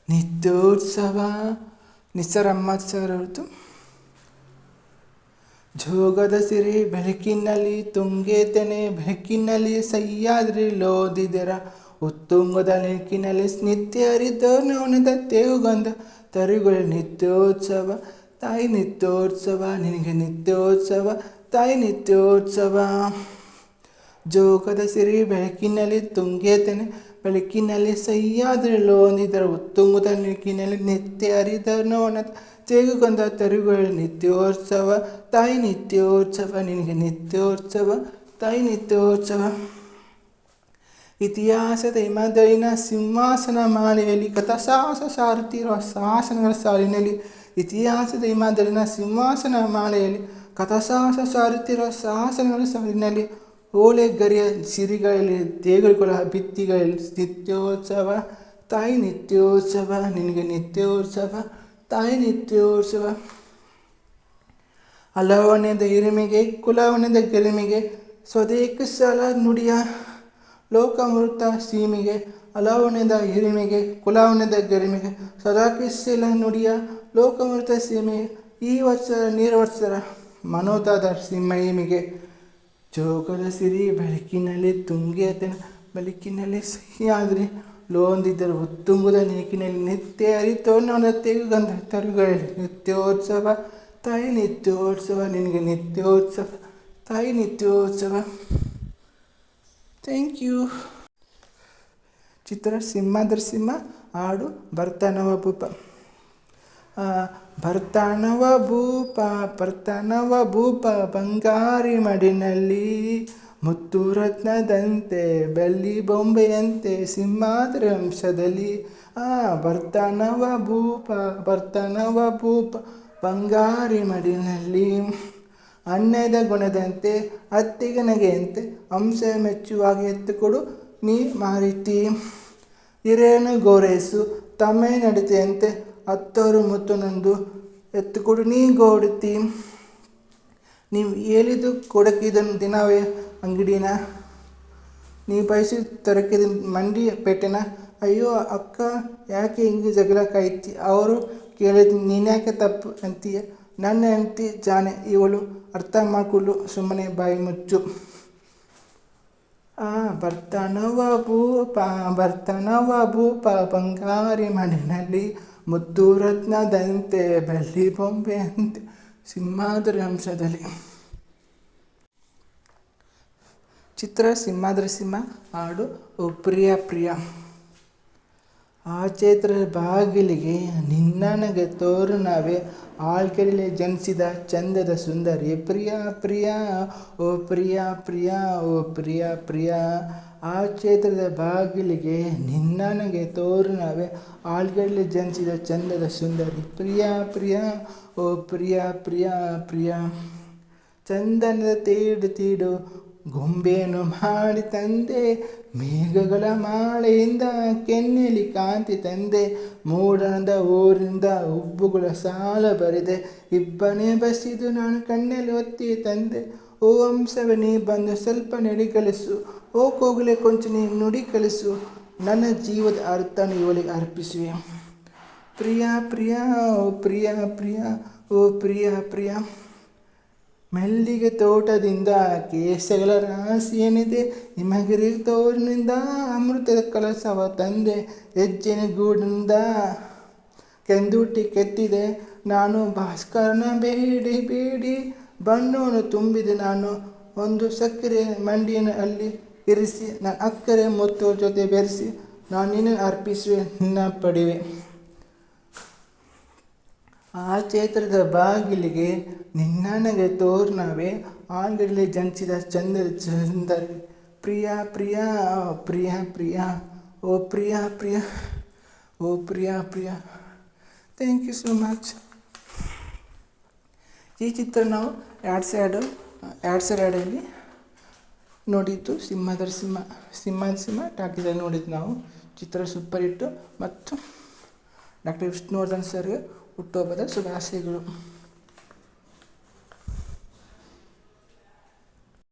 ನಿತ್ಯೋತ್ಸವ ನಿಸರ್ Ahmed sir ಅವ್ರದ್ದು. ಜೋಗದ ಸಿರಿ ಬೆಳಕಿನಲ್ಲಿ ತುಂಗೆತೆನೆ ಬೆಳಕಿನಲ್ಲಿ ಸಹ್ಯಾದ್ರಿ ಲೋದಿದೆರ ಉತ್ತುಂಗದ ಲೆಕ್ಕಿನಲ್ಲಿ ನಿತ್ಯ ಹರಿದೋರ್ನವನದ ತೇವುಗಂಧ ತರುಗಳು ನಿತ್ಯೋತ್ಸವ ತಾಯಿ ನಿತ್ಯೋತ್ಸವ ನಿನಗೆ ನಿತ್ಯೋತ್ಸವ ತಾಯಿ ನಿತ್ಯೋತ್ಸವ. ಜೋಗದ ಸಿರಿ ಬೆಳಕಿನಲ್ಲಿ ತುಂಗೆತೆನೆ ಬೆಳಕಿನಲ್ಲಿ ಸಹ್ಯಾದ್ರಿ ಲೋದಿದೆರ ಉತ್ತುಂಗದ ಲೆಕ್ಕಿನಲ್ಲಿ ನಿತ್ಯ ಹರಿದೋರ್ನವನದ ತೇಗುಗಂಧ ತರುಗಳು ನಿತ್ಯೋತ್ಸವ ತಾಯಿ ನಿತ್ಯೋತ್ಸವ ನಿನಗೆ ನಿತ್ಯೋತ್ಸವ ತಾಯಿ ನಿತ್ಯೋತ್ಸವ. ಇತಿಹಾಸದ ಹಿಮದೈನ ಸಿಂಹಾಸನ ಮಾಲೆಯಲ್ಲಿ ಕಥಾಸಾಹಸ ಸಾರುತ್ತಿರುವ ಶಾಸನಗಳ ಸಾಲಿನಲ್ಲಿ ಇತಿಹಾಸದ ಹಿಮದೈನ ಸಿಂಹಾಸನ ಮಾಲೆಯಲ್ಲಿ ಕಥಾಸಾಹಸ ಸಾರುತ್ತಿರುವ ಶಾಸನಗಳ ಸಾಲಿನಲ್ಲಿ ಓಲೆ ಗರಿಯ ಸಿರಿಗಳಲ್ಲಿ ದೇಗುಲಗಳ ಭಿತ್ತಿಗಳಲ್ಲಿ ನಿತ್ಯೋತ್ಸವ ತಾಯಿ ನಿತ್ಯೋತ್ಸವ ನಿನಗೆ ನಿತ್ಯೋತ್ಸವ ತಾಯಿ ನಿತ್ಯೋತ್ಸವ. ಹಲವನೆದ ಹಿರಿಮೆಗೆ ಕುಲವನೆದ ಗರಿಮೆಗೆ ಸ್ವದೇಕ ಸಲ ನುಡಿಯ ಲೋಕಾಮೃತ ಸೀಮೆಗೆ ಹಲವನೆದ ಹಿರಿಮೆಗೆ ಕುಲವನೆದ ಗರಿಮೆಗೆ ಸದಾಕಿಸಲ ನುಡಿಯ ಲೋಕಾಮೃತ ಸೀಮೆಗೆ ಈ ವತ್ಸರ ನೀರ್ವತ್ಸರ ಮನೋದಾದ ಮಹಿಮೆಗೆ. ಜೋಗದ ಸಿರಿ ಬೆಳಕಿನಲ್ಲಿ ತುಂಗೆತೆನ ಬೆಳಕಿನಲ್ಲಿ ಸಹ್ಯಾದ್ರಿ ಲೋಂದಿದ್ದರು ಉತ್ತುಂಗದ ನೇಕಿನಲ್ಲಿ ನಿತ್ಯ ಹರಿತೋರ್ನವನ ತೇಗುಗಂಧ ತರುಗಳಲ್ಲಿ ನಿತ್ಯೋತ್ಸವ ತಾಯಿ ನಿತ್ಯೋತ್ಸವ ನಿನಗೆ ನಿತ್ಯೋತ್ಸವ ತಾಯಿ ನಿತ್ಯೋತ್ಸವ. Thank you. ಚಿತ್ರ ಸಿಂಹಾದ್ರಿ ಸಿಂಹ. ಹಾಡು ಬರ್ತಾನವ ಭೂಪ. ಬರ್ತಾನವ ಭೂಪ ಬರ್ತಾನವ ಭೂಪ ಬಂಗಾರಿ ಮಡಿನಲ್ಲಿ ಮುತ್ತು ರತ್ನದಂತೆ ಬೆಳ್ಳಿ ಬೊಂಬೆಯಂತೆ ಸಿಂಹಾದ್ರಿ ಅಂಶದಲ್ಲಿ. ಬರ್ತಾನವ ಭೂಪ ಬರ್ತಾನವ ಭೂಪ ಬಂಗಾರಿ ಮಡಿನಲ್ಲಿ ಅನ್ನದ ಗುಣದಂತೆ ಅತ್ತಿಗೆ ನಗೆಯಂತೆ ಅಂಶ ಮೆಚ್ಚುವಾಗಿ ಎತ್ತುಕೊಡು ನೀ ಮಾರಿತಿ. ಹಿರೇನು ಗೋರೈಸು ತಮ್ಮೆ ನಡತೆಯಂತೆ ಹತ್ತವರು ಮುತ್ತುನೊಂದು ಎತ್ತುಕೊಡು ನೀ ಗೋಡುತ್ತಿ. ನೀವು ಹೇಳಿದು ಕೊಡಕಿದ ದಿನವೇ ಅಂಗಡಿನ ನೀವು ಬಯಸಿ ತರಕಿದ ಮಂಡಿ ಪೇಟೆನ. ಅಯ್ಯೋ ಅಕ್ಕ ಯಾಕೆ ಹಿಂಗೆ ಜಗಳ ಕಾಯ್ತಿ? ಅವರು ಕೇಳಿದ ನೀನ್ಯಾಕೆ ತಪ್ಪು ಅಂತೀಯ? ನನ್ನ ಹೆಂಡತಿ ಜಾನೆ, ಇವಳು ಅರ್ಥ ಮಾಡಿಕೊಳ್ಳು, ಸುಮ್ಮನೆ ಬಾಯಿ ಮುಚ್ಚು. ಬರ್ತಾನವ ಭೂಪ ಬರ್ತಾನವ ಭೂಪ ಬಂಗಾರಿ ಮಡಿನಲ್ಲಿ ಮುತ್ತು ರತ್ನದಂತೆ ಬೆಳ್ಳಿ ಬೊಂಬೆಯಂತೆ ಸಿಂಹಾದ್ರಿ ಅಂಶದಲ್ಲಿ. ಚಿತ್ರ ಸಿಂಹಾದ್ರಿ ಸಿಂಹ. ಹಾಡು ಓ ಪ್ರಿಯ ಪ್ರಿಯ. ಆ ಚೈತ್ರದ ಬಾಗಿಲಿಗೆ ನಿನ್ನನಗೆ ತೋರಣವೇ ಆಳ್ಕೆರೆಯಲ್ಲಿ ಜನಿಸಿದ ಚಂದದ ಸುಂದರಿ ಪ್ರಿಯ ಪ್ರಿಯ ಓ ಪ್ರಿಯ ಪ್ರಿಯ ಓ ಪ್ರಿಯ ಪ್ರಿಯ. ಆ ಚೈತ್ರದ ಬಾಗಿಲಿಗೆ ನಿನ್ನನಗೆ ತೋರಣವೇ ಆಳ್ಕೆರೆಯಲ್ಲಿ ಜನಿಸಿದ ಚಂದದ ಸುಂದರಿ ಪ್ರಿಯ ಪ್ರಿಯ ಓ ಪ್ರಿಯ ಪ್ರಿಯ ಪ್ರಿಯ. ಚಂದನದ ತೀಡು ತೀಡು ಗೊಂಬೆಯನ್ನು ಮಾಡಿ ತಂದೆ ಮೇಘಗಳ ಮಾಳೆಯಿಂದ ಕೆನ್ನೆಲಿ ಕಾಂತಿ ತಂದೆ ಮೂಡಣದ ಊರಿಂದ ಉಬ್ಬುಗಳ ಸಾಲ ಬರಿದೆ ಇಬ್ಬನೇ ಬಸಿದು ನಾನು ಕಣ್ಣಲ್ಲಿ ಒತ್ತಿ ತಂದೆ. ಓ ಅಂಶವೇ ನೀ ಬಂದು ಸ್ವಲ್ಪ ನೆಡಿ ಕಲಿಸು, ಓ ಕೋಗಿಲೆ ಕೊಂಚ ನೀ ನುಡಿ ಕಲಿಸು, ನನ್ನ ಜೀವದ ಅರ್ಥನ ಇವಳಿಗೆ ಅರ್ಪಿಸುವೆ. ಪ್ರಿಯ ಪ್ರಿಯ ಓ ಪ್ರಿಯ ಪ್ರಿಯ ಓ ಪ್ರಿಯ ಪ್ರಿಯ. ಮಲ್ಲಿಗೆ ತೋಟದಿಂದ ಕೇಸಗಳ ರಾಶಿ ಏನಿದೆ ಹಿಮಗಿರಿ ತೋರಿನಿಂದ ಅಮೃತದ ಕಲಸವ ತಂದೆ ಹೆಜ್ಜೆನ ಗೂಡಿನಿಂದ ಕೆಂದುಟಿ ಕೆತ್ತಿದೆ ನಾನು ಭಾಸ್ಕರನ ಬೇಡಿ ಬೇಡಿ ಬಣ್ಣವನ್ನು ತುಂಬಿದೆ ನಾನು ಒಂದು ಸಕ್ಕರೆ ಮಂಡಿಯನ್ನು ಅಲ್ಲಿ ಇರಿಸಿ ನಾನು ಅಕ್ಕರೆ ಮುತ್ತು ಜೊತೆ ಬೆರೆಸಿ ನಾನು ನಿನ್ನ ಅರ್ಪಿಸುವೆ ನಿನ್ನ ಪಡಿವೆ. ಆ ಚೈತ್ರದ ಬಾಗಿಲಿಗೆ ನಿನ್ನನಗೆ ತೋರಣವೇ ಆಲ್ಗಡಲೆ ಜನಿಸಿದ ಚಂದದ ಸುಂದರಿ ಪ್ರಿಯ ಪ್ರಿಯ ಪ್ರಿಯ ಪ್ರಿಯ ಓ ಪ್ರಿಯ ಪ್ರಿಯ ಓ ಪ್ರಿಯ ಪ್ರಿಯ. Thank you so much. ಈ ಚಿತ್ರ ನಾವು 2002 ನೋಡಿದ್ದು ಸಿಂಹಾದ್ರಿ ಸಿಂಹ ಟಾಕೀಸಲ್ಲಿ ನೋಡಿದ್ದು ನಾವು. ಚಿತ್ರ ಸೂಪರ್ ಹಿಟ್ಟು ಮತ್ತು ಡಾಕ್ಟರ್ ವಿಷ್ಣುವರ್ಧನ್ ಸರ್ಗೆ ಹುಟ್ಟುಹಬ್ಬದ ಶುಭಾಶಯಗಳು.